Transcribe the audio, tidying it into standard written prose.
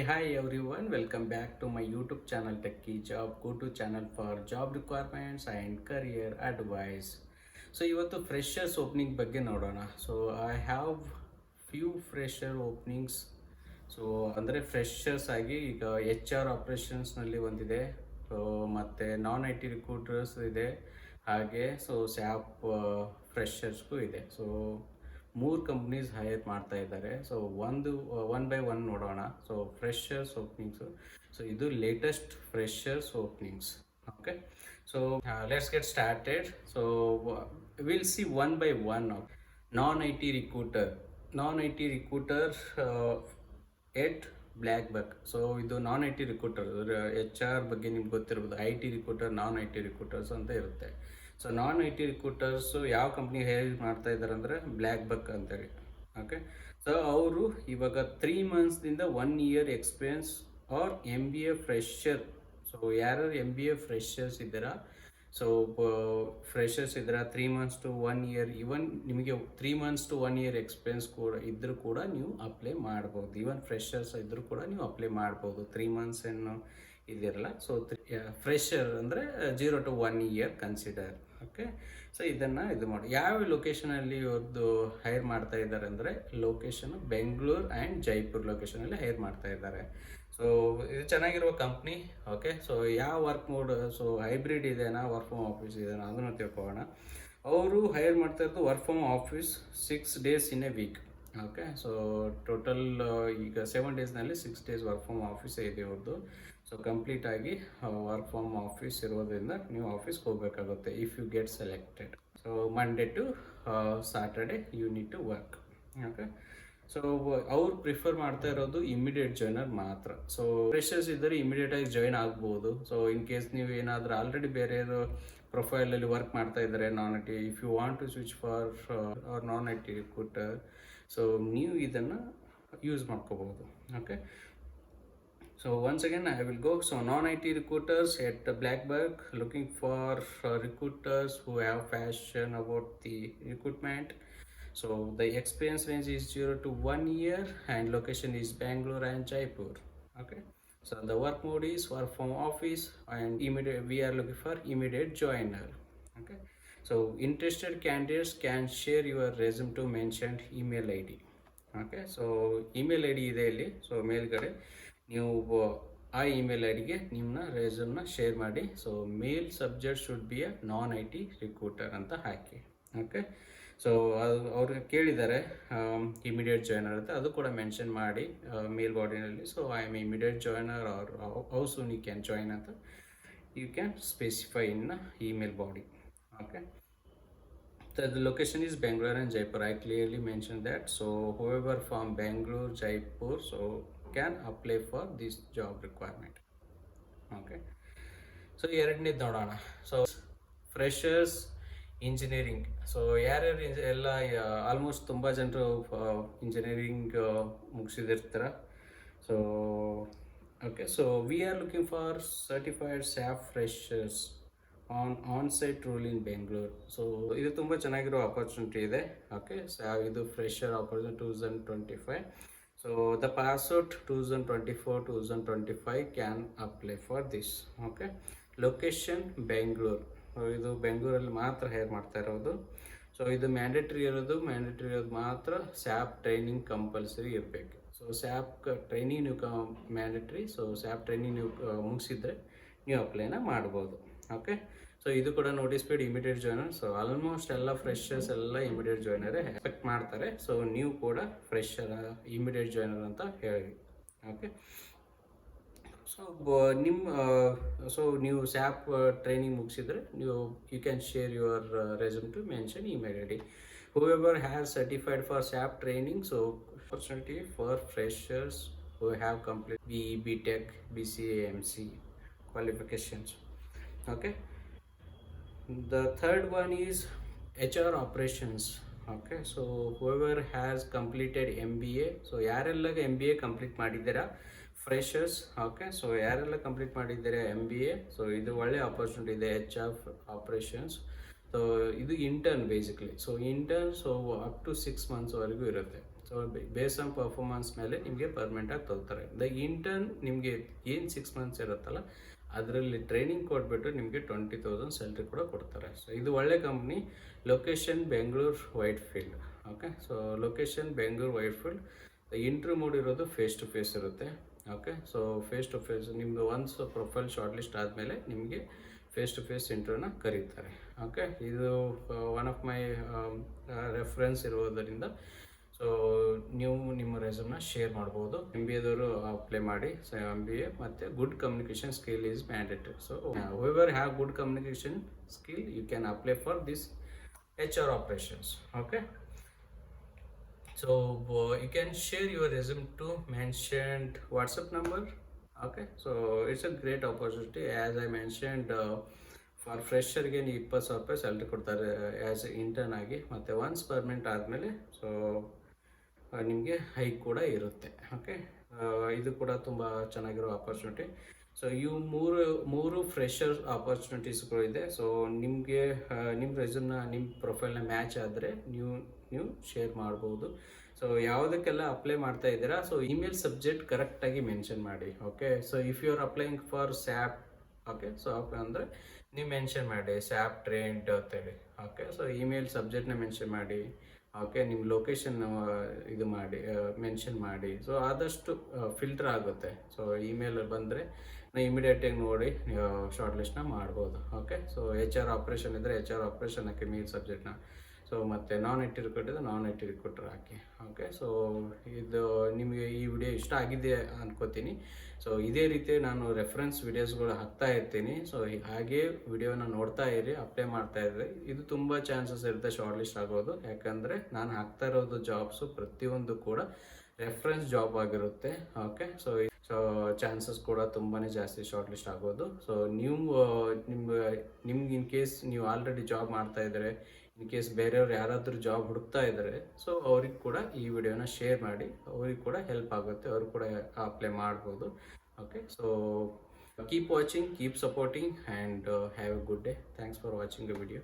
Hi everyone, welcome back to my YouTube channel Techie Job, go-to channel for job requirements and career advice. So ಇವತ್ತು freshers opening ಬಗ್ಗೆ ನೋಡೋಣ. So I have few fresher openings. So ಅಂದರೆ freshers ಆಗಿ ಈಗ HR ಆಪ್ರೇಷನ್ಸ್ನಲ್ಲಿ ಒಂದಿದೆ, so ಮತ್ತು ನಾನ್ IT recruiters ಇದೆ, ಹಾಗೆ ಸೊ ಸ್ಯಾಪ್ ಫ್ರೆಶರ್ಸ್ಗೂ ಇದೆ. ಸೊ ಮೂರು ಕಂಪ್ನೀಸ್ ಹೈರ್ ಮಾಡ್ತಾ ಇದ್ದಾರೆ. ಸೊ ಒನ್ ಬೈ ಒನ್ ನೋಡೋಣ. ಸೊ ಫ್ರೆಶರ್ಸ್ ಓಪನಿಂಗ್ಸು, ಸೊ ಇದು latest freshers openings. Okay, so let's get started. So will see one by one. Non IT recruiter, at Black Buck. So ಇದು non IT recruiter, HR ಬಗ್ಗೆ ನಿಮ್ಗೆ ಗೊತ್ತಿರ್ಬೋದು. IT recruiter, non IT recruiters ಅಂತ ಇರುತ್ತೆ. So non IT ರಿಕ್ರೂಟರ್ಸು ಯಾವ company ಹೇಳಿ ಮಾಡ್ತಾ ಇದ್ದಾರೆ ಅಂದರೆ ಬ್ಲ್ಯಾಕ್ ಬಕ್ ಅಂತೇಳಿ. ಓಕೆ, ಸೊ ಅವರು ಇವಾಗ 3 ಮಂತ್ಸ್ದಿಂದ 1 year experience or MBA fresher. So ಯಾರು MBA ಫ್ರೆಶರ್ಸ್ ಇದ್ದೀರಾ, ಸೊ ಫ್ರೆಶರ್ಸ್ ಇದ್ದೀರಾ, 3 ಮಂತ್ಸ್ ಟು 1 ಇಯರ್, ಇವನ್ ನಿಮಗೆ 3 ಮಂತ್ಸ್ ಟು 1 ಇಯರ್ ಎಕ್ಸ್ಪೀರಿಯನ್ಸ್ ಕೂಡ ಇದ್ದರೂ ಕೂಡ ನೀವು ಅಪ್ಲೈ ಮಾಡ್ಬೋದು. ಇವನ್ ಫ್ರೆಶರ್ಸ್ ಇದ್ದರೂ ಕೂಡ ನೀವು ಅಪ್ಲೈ ಮಾಡ್ಬೋದು. 3 ಮಂತ್ಸ್ ಏನು ಇದಿರಲ್ಲ. ಸೊ ಫ್ರೆಶರ್ ಅಂದರೆ 0 to 1 year consider. Okay, so ಇದನ್ನು ಇದು ಮಾಡಿ ಯಾವ ಲೊಕೇಶನಲ್ಲಿ ಇವ್ರದ್ದು ಹೈರ್ ಮಾಡ್ತಾ ಇದ್ದಾರೆ ಅಂದರೆ ಲೊಕೇಶನ್ ಬೆಂಗಳೂರು ಆ್ಯಂಡ್ ಜೈಪುರ್ ಲೊಕೇಶನಲ್ಲಿ ಹೈರ್ ಮಾಡ್ತಾ ಇದ್ದಾರೆ. ಸೊ ಇದು ಚೆನ್ನಾಗಿರುವ ಕಂಪ್ನಿ. ಓಕೆ, ಸೊ ಯಾವ ವರ್ಕ್ ಮೋಡ್, ಸೊ ಹೈಬ್ರಿಡ್ ಇದೆನಾ, ವರ್ಕ್ ಫ್ರಮ್ ಆಫೀಸ್ ಇದೆನಾ ಅದನ್ನು ತಿಳ್ಕೊಳ್ಳೋಣ. ಅವರು ಹೈರ್ ಮಾಡ್ತಾ ಇರೋದು work from office 6 days in a week. Okay, so total ಈಗ 7 ಡೇಸ್ನಲ್ಲಿ 6 ಡೇಸ್ ವರ್ಕ್ ಫ್ರಮ್ ಆಫೀಸೇ ಇದೆ ಅವ್ರದ್ದು. ಸೊ ಕಂಪ್ಲೀಟಾಗಿ ವರ್ಕ್ ಫ್ರಮ್ ಆಫೀಸ್ ಇರೋದ್ರಿಂದ ನೀವು ಆಫೀಸ್ಗೆ ಹೋಗಬೇಕಾಗುತ್ತೆ if you get selected. So Monday to Saturday you need to work. Okay, so ಅವ್ರು ಪ್ರಿಫರ್ ಮಾಡ್ತಾ ಇರೋದು ಇಮಿಡಿಯೇಟ್ ಜಾಯ್ನರ್ ಮಾತ್ರ. ಸೊ ಫ್ರೆಶರ್ಸ್ ಇದ್ದರೆ ಇಮಿಡಿಯೇಟಾಗಿ ಜಾಯ್ನ್ ಆಗ್ಬೋದು. ಸೊ ಇನ್ ಕೇಸ್ ನೀವು ಏನಾದರೂ ಆಲ್ರೆಡಿ ಬೇರೆ ಪ್ರೊಫೈಲಲ್ಲಿ ವರ್ಕ್ ಮಾಡ್ತಾ ಇದ್ದಾರೆ non IT, if you want to switch for or non IT recruiter, so ನೀವು ಇದನ್ನು ಯೂಸ್ ಮಾಡ್ಕೋಬೋದು. Okay, so once again I will go. So non-IT recruiters at BlackBuck looking for recruiters who have passion about the recruitment. So the experience range is 0 to 1 year and location is Bangalore and Jaipur. Okay, so the work mode is work from office and immediate, we are looking for immediate joiner. Okay, so interested candidates can share your resume to mentioned email ID. Okay, so email ID ಇದೆ ಇಲ್ಲಿ. So ಮೇಲ್ಗಡೆ ನೀವು ಆ email ಐಡಿಗೆ ನಿಮ್ಮನ್ನ ರೆಸ್ಯೂಮ್ನ share ಮಾಡಿ. So mail subject should be a non IT ರಿಕ್ರೂಟರ್ ಅಂತ ಹಾಕಿ. Okay, so ಅವ್ರು ಕೇಳಿದ್ದಾರೆ ಇಮಿಡಿಯೇಟ್ ಜಾಯ್ನರ್ ಅಂತ, ಅದು ಕೂಡ ಮೆನ್ಷನ್ ಮಾಡಿ ಮೇಲ್ ಬಾಡಿನಲ್ಲಿ. So I am immediate joiner or how soon you can join ಅಂತ you can specify in email body. Okay, the location is Bangalore and Jaipur. I clearly mentioned that. So whoever from Bangalore, Jaipur, so can apply for this job requirement. Okay, so ಎರಡನೇದು ನೋಡೋಣ. So freshers engineering. So ಯಾರ್ಯಾರು ಎಲ್ಲ almost ತುಂಬ ಜನರು engineering ಮುಗಿಸಿದಿರ್ತಾರ. So okay, so we are looking for certified SAP freshers onsite role in Bengaluru. So ಇದು ತುಂಬ ಚೆನ್ನಾಗಿರೋ ಆಪರ್ಚುನಿಟಿ ಇದೆ. ಓಕೆ, ಸೊ ಇದು fresher opportunity 2025. So the passout 2024-2025 can apply for this. Okay, location Bengaluru. ಇದು ಬೆಂಗಳೂರಲ್ಲಿ ಮಾತ್ರ ಹೈರ್ ಮಾಡ್ತಾ ಇರೋದು. ಸೊ ಇದು ಮ್ಯಾಂಡೇಟ್ರಿ ಇರೋದು ಮಾತ್ರ ಸ್ಯಾಪ್ ಟ್ರೈನಿಂಗ್ ಕಂಪಲ್ಸರಿ ಇರಬೇಕು. ಸೊ ಸ್ಯಾಪ್ ಟ್ರೈನಿಂಗ್ ನೀವು ಮ್ಯಾಂಡೇಟ್ರಿ. ಸೊ ಸ್ಯಾಪ್ ಟ್ರೈನಿಂಗ್ ನೀವು ಮುಗಿಸಿದ್ರೆ ನೀವು ಅಪ್ಲೈನ ಮಾಡ್ಬೋದು. ಓಕೆ, ಸೊ ಇದು ಕೂಡ notice period immediate joiner. So almost ಎಲ್ಲ ಫ್ರೆಶರ್ಸ್ ಎಲ್ಲ ಇಮಿಡಿಯೇಟ್ ಜಾಯ್ನರೇ ಎಕ್ಸ್ಪೆಕ್ಟ್ ಮಾಡ್ತಾರೆ. ಸೊ ನೀವು ಕೂಡ ಫ್ರೆಶರ್ ಇಮಿಡಿಯೇಟ್ ಜಾಯ್ನರ್ ಅಂತ ಹೇಳಿ. ಓಕೆ, ಸೊ ನೀವು ಸ್ಯಾಪ್ ಟ್ರೈನಿಂಗ್ ಮುಗಿಸಿದ್ರೆ you can share your resume to mention email ID. Whoever has certified for SAP training, so opportunity for freshers who have complete BE, BTech, BCA, MC qualifications. Okay, the third one is HR operations. Okay, so whoever has completed MBA, so ಯಾರೆಲ್ಲ MBA complete ಮಾಡಿದ್ದೀರಾ freshers. Okay, so ಯಾರೆಲ್ಲ complete ಮಾಡಿದ್ದೀರಾ MBA, so ಇದು ಒಳ್ಳೆ opportunity ಇದೆ. HR operations. So ಇದು intern basically. So intern, so up to 6 ಮಂತ್ಸ್ವರೆಗೂ ಇರುತ್ತೆ. ಸೊ ಬೇಸ್ ಆನ್ ಪರ್ಫಾರ್ಮೆನ್ಸ್ ಮೇಲೆ ನಿಮಗೆ ಪರ್ಮನೆಂಟಾಗಿ ತಗೋತಾರೆ. ಇಂಟರ್ನ್ ನಿಮಗೆ ಏನು 6 ಮಂತ್ಸ್ ಇರುತ್ತಲ್ಲ ಅದರಲ್ಲಿ ಟ್ರೈನಿಂಗ್ ಕೊಟ್ಬಿಟ್ಟು ನಿಮಗೆ 20,000 ಸ್ಯಾಲ್ರಿ ಕೂಡ ಕೊಡ್ತಾರೆ. ಸೊ ಇದು ಒಳ್ಳೆ company. Location Bengaluru Whitefield. Okay, so location Bengaluru Whitefield. Interview mode ಇರೋದು ಫೇಸ್ ಟು ಫೇಸ್ ಇರುತ್ತೆ. Okay, so face to face ನಿಮ್ಮದು ಒನ್ಸ್ ಪ್ರೊಫೈಲ್ ಶಾರ್ಟ್ ಲಿಸ್ಟ್ ಆದಮೇಲೆ ನಿಮಗೆ ಫೇಸ್ ಟು ಫೇಸ್ ಇಂಟರ್ವ್ಯೂನ ಕರೀತಾರೆ. ಓಕೆ, ಇದು ಒನ್ ಆಫ್ ಮೈ ರೆಫರೆನ್ಸ್ ಇರೋದರಿಂದ ಸೊ ನೀವು ನಿಮ್ಮ ರೆಸ್ಯೂಮ್ನ ಶೇರ್ ಮಾಡ್ಬೋದು. MBAದವರು ಅಪ್ಲೈ ಮಾಡಿ. ಸೊ MBA ಮತ್ತು good communication skill is mandatory. So whoever have good communication skill you can apply for this HR operations. Okay, so you can share your resume to mentioned WhatsApp number. Okay, so it's a great opportunity. As I mentioned, for ಫ್ರೆಷರ್ಗೆ 20,000 ರೂಪಾಯಿ salary ಕೊಡ್ತಾರೆ as intern ಆಗಿ. ಮತ್ತು once permanent ಆದಮೇಲೆ so ನಿಮಗೆ hike ಕೂಡ ಇರುತ್ತೆ. Okay, ಇದು ಕೂಡ ತುಂಬ ಚೆನ್ನಾಗಿರೋ ಆಪರ್ಚುನಿಟಿ. ಸೊ ಇವು ಮೂರು ಫ್ರೆಷರ್ ಆಪರ್ಚುನಿಟೀಸ್ಗಳು ಇದೆ. ಸೊ ನಿಮಗೆ ನಿಮ್ಮ ರೆಸ್ಯೂಮ್ನ ನಿಮ್ಮ ಪ್ರೊಫೈಲ್ನ ಮ್ಯಾಚ್ ಆದರೆ ನೀವು ಶೇರ್ ಮಾಡ್ಬೋದು. ಸೊ ಯಾವುದಕ್ಕೆಲ್ಲ ಅಪ್ಲೈ ಮಾಡ್ತಾ ಇದ್ದೀರಾ, ಸೊ ಇಮೇಲ್ ಸಬ್ಜೆಕ್ಟ್ ಕರೆಕ್ಟಾಗಿ ಮೆನ್ಷನ್ ಮಾಡಿ. Okay, so if you are applying for SAP, okay, so ಅಂದರೆ ನೀವು ಮೆನ್ಷನ್ ಮಾಡಿ ಸ್ಯಾಪ್ ಟ್ರೇಂಡ್ ಅಂತೇಳಿ. ಓಕೆ, ಸೊ ಇಮೇಲ್ ಸಬ್ಜೆಕ್ಟ್ನ ಮೆನ್ಷನ್ ಮಾಡಿ. ಓಕೆ, ನಿಮ್ಮ ಲೊಕೇಶನ್ ಇದು ಮಾಡಿ ಮೆನ್ಷನ್ ಮಾಡಿ. ಸೊ ಆದಷ್ಟು ಫಿಲ್ಟರ್ ಆಗುತ್ತೆ. ಸೊ ಇಮೇಲ್ ಬಂದರೆ ನಾವು ಇಮಿಡಿಯೇಟಾಗಿ ನೋಡಿ ಶಾರ್ಟ್ ಲಿಸ್ಟ್ನ ಮಾಡ್ಬೋದು. ಓಕೆ, ಸೊ HR ಆಪ್ರೇಷನ್ ಇದ್ದರೆ HR ಆಪ್ರೇಷನ್ ಹಾಕಿ ಮೇಲ್ ಸಬ್ಜೆಕ್ಟ್ನ. ಸೊ ಮತ್ತು ನಾನ್ IT ರಿಕ್ರೂಟ್ ಇದ್ದರೆ ನಾನ್ IT ರಿಕ್ರೂಟರ್ ಹಾಕಿ. ಓಕೆ, ಸೊ ಇದು ನಿಮಗೆ ಈ ವಿಡಿಯೋ ಇಷ್ಟ ಆಗಿದೆ ಅನ್ಕೋತೀನಿ. ಸೊ ಇದೇ ರೀತಿ ನಾನು ರೆಫರೆನ್ಸ್ ವಿಡಿಯೋಸ್ಗಳು ಹಾಕ್ತಾ ಇರ್ತೀನಿ. ಸೊ ಹಾಗೆ ವಿಡಿಯೋನ ನೋಡ್ತಾ ಇರಿ, ಅಪ್ಲೈ ಮಾಡ್ತಾ ಇದ್ರಿ. ಇದು ತುಂಬ ಚಾನ್ಸಸ್ ಇರುತ್ತೆ ಶಾರ್ಟ್ ಲಿಸ್ಟ್ ಆಗೋದು. ಯಾಕಂದರೆ ನಾನು ಹಾಕ್ತಾ ಇರೋದು ಜಾಬ್ಸು ಪ್ರತಿಯೊಂದು ಕೂಡ ರೆಫರೆನ್ಸ್ ಜಾಬ್ ಆಗಿರುತ್ತೆ. ಓಕೆ, ಸೊ ಚಾನ್ಸಸ್ ಕೂಡ ತುಂಬಾ ಜಾಸ್ತಿ ಶಾರ್ಟ್ ಲಿಸ್ಟ್ ಆಗೋದು. ಸೊ ನಿಮ್ಗೆ ಇನ್ ಕೇಸ್ ನೀವು ಆಲ್ರೆಡಿ ಜಾಬ್ ಮಾಡ್ತಾ ಇದ್ದಾರೆ, ಇನ್ ಕೇಸ್ ಬೇರೆಯವ್ರು ಯಾರಾದರೂ ಜಾಬ್ ಹುಡುಕ್ತಾ ಇದ್ದಾರೆ, ಸೊ ಅವ್ರಿಗೆ ಕೂಡ ಈ ವಿಡಿಯೋನ ಶೇರ್ ಮಾಡಿ. ಅವ್ರಿಗೆ ಕೂಡ ಹೆಲ್ಪ್ ಆಗುತ್ತೆ, ಅವ್ರು ಕೂಡ ಅಪ್ಲೈ ಮಾಡ್ಬೋದು. Okay, so keep watching, keep supporting and have A good day. Thanks for watching the video.